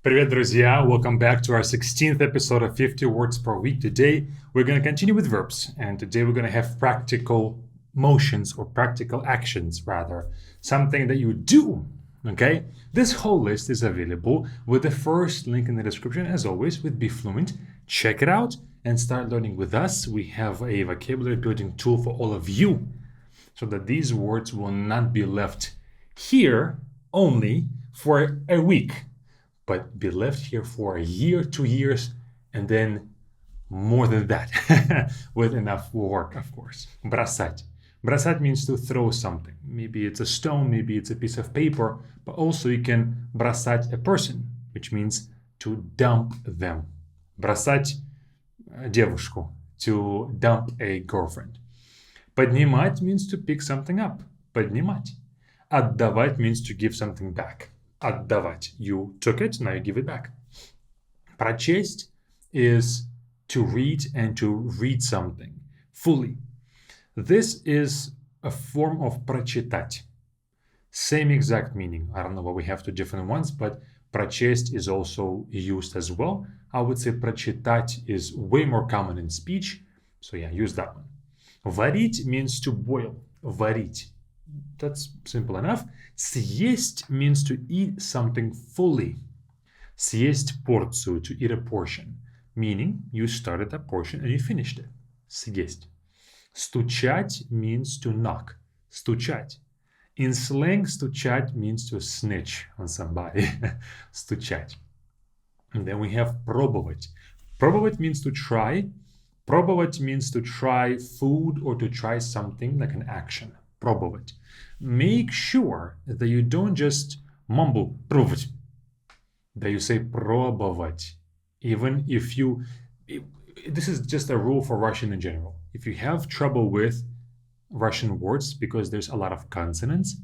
Привет, друзья! Welcome back to our 16th episode of 50 Words Per Week. Today, we're going to continue with verbs, and today we're going to have practical motions or practical actions, rather. Something that you do, okay? This whole list is available with the first link in the description, as always, with Be Fluent. Check it out and start learning with us. We have a vocabulary building tool for all of you so that these words will not be left here only for a week, but be left here for a year, 2 years, and then more than that, with enough work, of course. Бросать. Бросать means to throw something. Maybe it's a stone, maybe it's a piece of paper, but also you can бросать a person, which means to dump them. Бросать девушку, to dump a girlfriend. Поднимать means to pick something up. Поднимать. Отдавать means to give something back. Отдавать. You took it, now you give it back. Прочесть is to read and to read something fully. This is a form of прочитать. Same exact meaning. I don't know why we have two different ones, but прочесть is also used as well. I would say прочитать is way more common in speech. So yeah, use that one. Варить means to boil. Варить. That's simple enough. Съесть means to eat something fully. Съесть порцию, to eat a portion. Meaning you started a portion and you finished it. Съесть. Стучать means to knock. Стучать. In slang, стучать means to snitch on somebody. Стучать. And then we have пробовать. Пробовать means to try. Пробовать means to try food or to try something like an action. Пробовать. Make sure that you don't just mumble пробовать, that you say пробовать. Even if you, this is just a rule for Russian in general. If you have trouble with Russian words because there's a lot of consonants,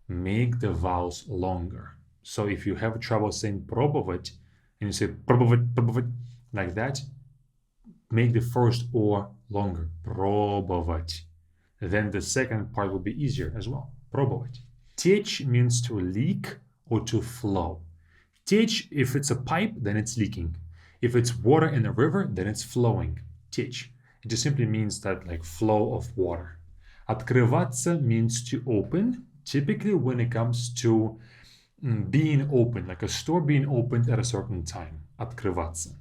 make the vowels longer. So if you have trouble saying пробовать and you say пробовать like that, make the first or longer. Пробовать. Then the second part will be easier as well. Пробовать. Течь means to leak or to flow. Течь, if it's a pipe, then it's leaking. If it's water in a river, then it's flowing. Течь. It just simply means that like flow of water. Открываться means to open, typically when it comes to being open, like a store being opened at a certain time. Открываться.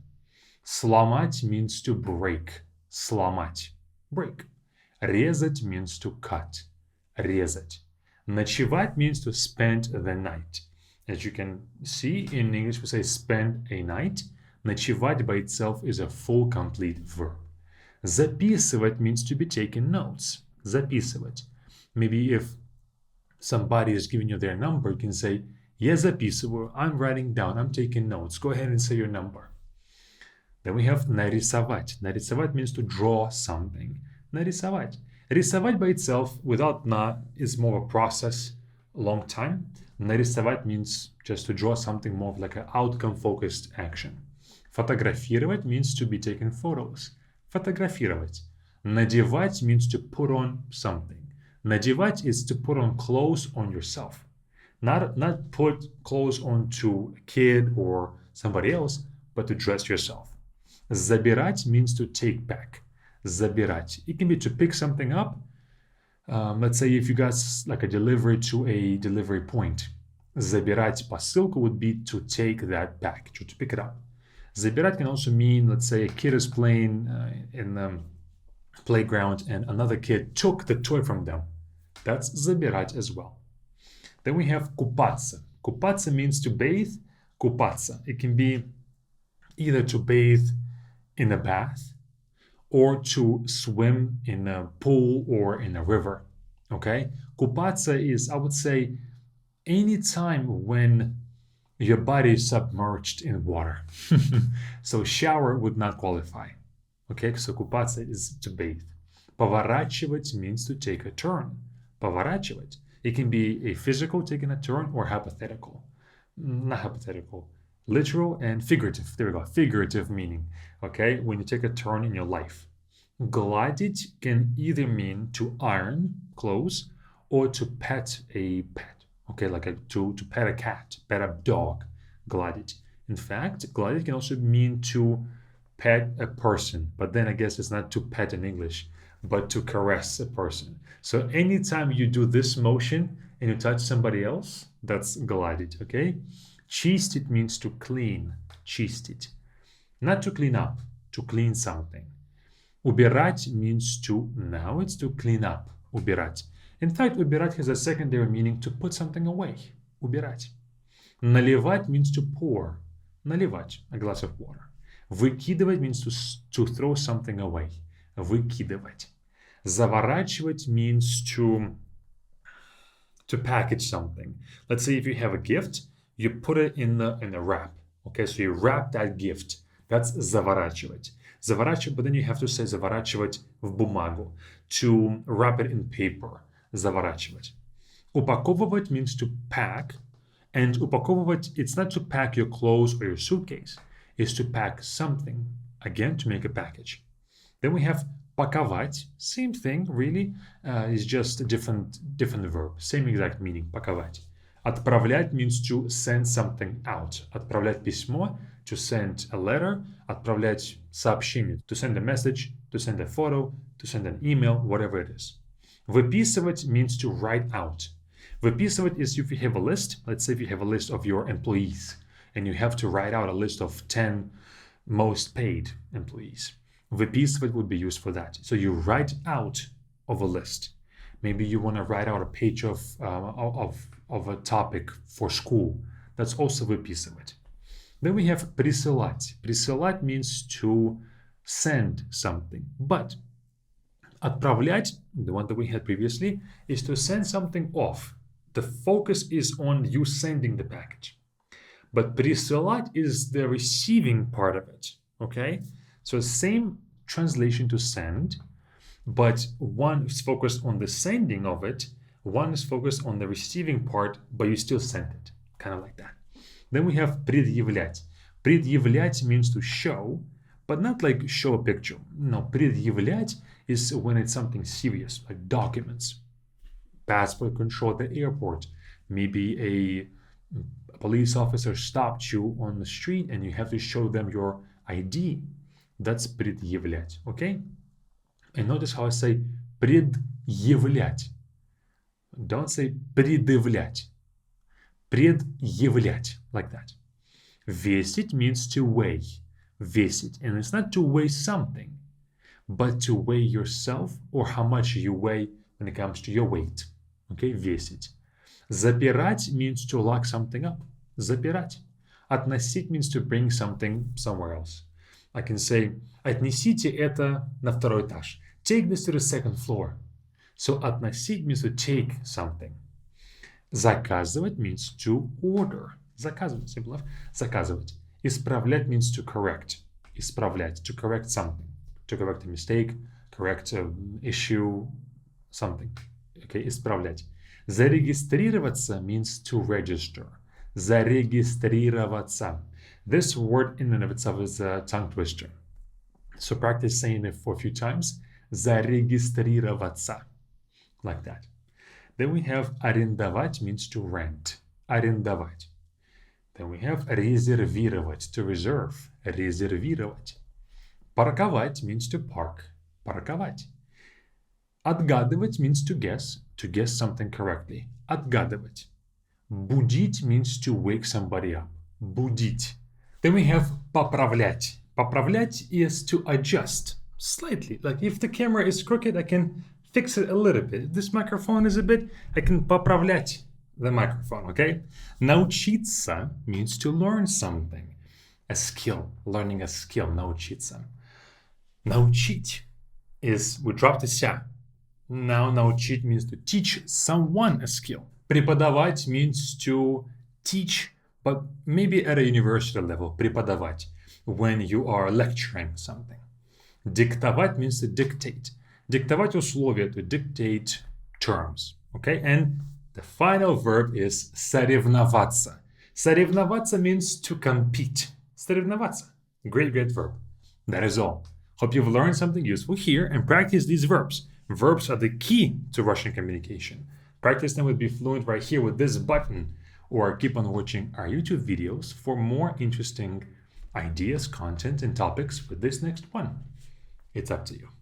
Сломать means to break. Сломать. Break. Резать means to cut. Резать. Ночевать means to spend the night. As you can see, in English we say spend a night. Ночевать by itself is a full, complete verb. Записывать means to be taking notes. Записывать. Maybe if somebody is giving you their number, you can say, я записываю, I'm writing down, I'm taking notes. Go ahead and say your number. Then we have нарисовать. Нарисовать means to draw something. Нарисовать. Рисовать by itself, without na, is more of a process, a long time. Нарисовать means just to draw something more of like an outcome-focused action. Фотографировать means to be taking photos. Фотографировать. Надевать means to put on something. Надевать is to put on clothes on yourself. Not put clothes onto a kid or somebody else, but to dress yourself. Забирать means to take back. Забирать. It can be to pick something up. Let's say if you got like a delivery to a delivery point. Забирать посылку would be to take that back, to pick it up. Забирать can also mean, let's say a kid is playing in the playground and another kid took the toy from them. That's забирать as well. Then we have купаться. Купаться means to bathe. Купаться. It can be either to bathe in a bath or to swim in a pool or in a river. Okay? Купаться is, I would say, any time when your body is submerged in water. So shower would not qualify. Okay, so купаться is to bathe. Поворачивать means to take a turn. Поворачивать. It can be a physical taking a turn or hypothetical. Not hypothetical. Literal and figurative. There we go. Figurative meaning. Okay, when you take a turn in your life. Gladить can either mean to iron clothes or to pet a pet. Okay, like to pet a cat, pet a dog. Gladить. In fact, gladit can also mean to pet a person, but then I guess it's not to pet in English, but to caress a person. So anytime you do this motion and you touch somebody else, that's gladit, okay? Чистить means to clean, чистить. Not to clean up, to clean something. Убирать means to, now it's to clean up, убирать. In fact, убирать has a secondary meaning to put something away, убирать. Наливать means to pour, наливать, a glass of water. Выкидывать means to throw something away, выкидывать. Заворачивать means to package something. Let's say if you have a gift, you put it in a wrap. Okay, so you wrap that gift. That's заворачивать. Заворачивать, but then you have to say заворачивать в бумагу, to wrap it in paper. Заворачивать. Упаковывать means to pack, and упаковывать, it's not to pack your clothes or your suitcase. It's to pack something, again, to make a package. Then we have паковать, same thing, really, it's just a different verb, same exact meaning, паковать. Отправлять means to send something out. Отправлять письмо, to send a letter. Отправлять сообщение, to send a message, to send a photo, to send an email, whatever it is. Выписывать means to write out. Выписывать is if you have a list. Let's say if you have a list of your employees and you have to write out a list of 10 most paid employees. Выписывать would be used for that. So you write out of a list. Maybe you want to write out a page of a topic for school. That's also выписывать. Then we have присылать. Присылать means to send something. But отправлять, the one that we had previously, is to send something off. The focus is on you sending the package. But присылать is the receiving part of it. Okay? So same translation to send, but one is focused on the sending of it, one is focused on the receiving part, but you still send it. Kind of like that. Then we have предъявлять. Предъявлять means to show, but not like show a picture. No, предъявлять is when it's something serious, like documents. Passport control at the airport. Maybe a police officer stopped you on the street and you have to show them your ID. That's предъявлять, okay? And notice how I say предъявлять. Don't say предъявлять. Предъявлять, like that. Весить means to weigh. Весить. And it's not to weigh something, but to weigh yourself or how much you weigh when it comes to your weight. Okay, весить. Запирать means to lock something up. Запирать. Относить means to bring something somewhere else. I can say, отнесите это на второй этаж. Take this to the second floor. So относить means to take something. Заказывать means to order. Заказывать, simple enough. Заказывать. Исправлять means to correct. Исправлять, to correct something. To correct a mistake, correct an issue, something. Okay, исправлять. Зарегистрироваться means to register. Зарегистрироваться. This word in and of itself is a tongue twister. So practice saying it for a few times. Зарегистрироваться. Like that. Then we have арендовать means to rent. Арендовать. Then we have резервировать, to reserve. Резервировать. Парковать means to park. Парковать. Отгадывать means to guess something correctly. Отгадывать. Будить means to wake somebody up. Будить. Then we have поправлять. Поправлять is to adjust slightly. Like if the camera is crooked, I can fix it a little bit. If this microphone is a bit, I can поправлять the microphone, okay? Научиться means to learn something. A skill. Learning a skill. Научиться. Научить is, we dropped the ся. Now научить means to teach someone a skill. Преподавать means to teach, but maybe at a university level. Преподавать. When you are lecturing something. Диктовать means to dictate. Диктовать условия, to dictate terms. Okay? And the final verb is соревноваться. Соревноваться means to compete. Соревноваться. Great verb. That is all. Hope you've learned something useful here and practice these verbs. Verbs are the key to Russian communication. Practice them with Be Fluent right here with this button or keep on watching our YouTube videos for more interesting ideas, content, and topics with this next one. It's up to you.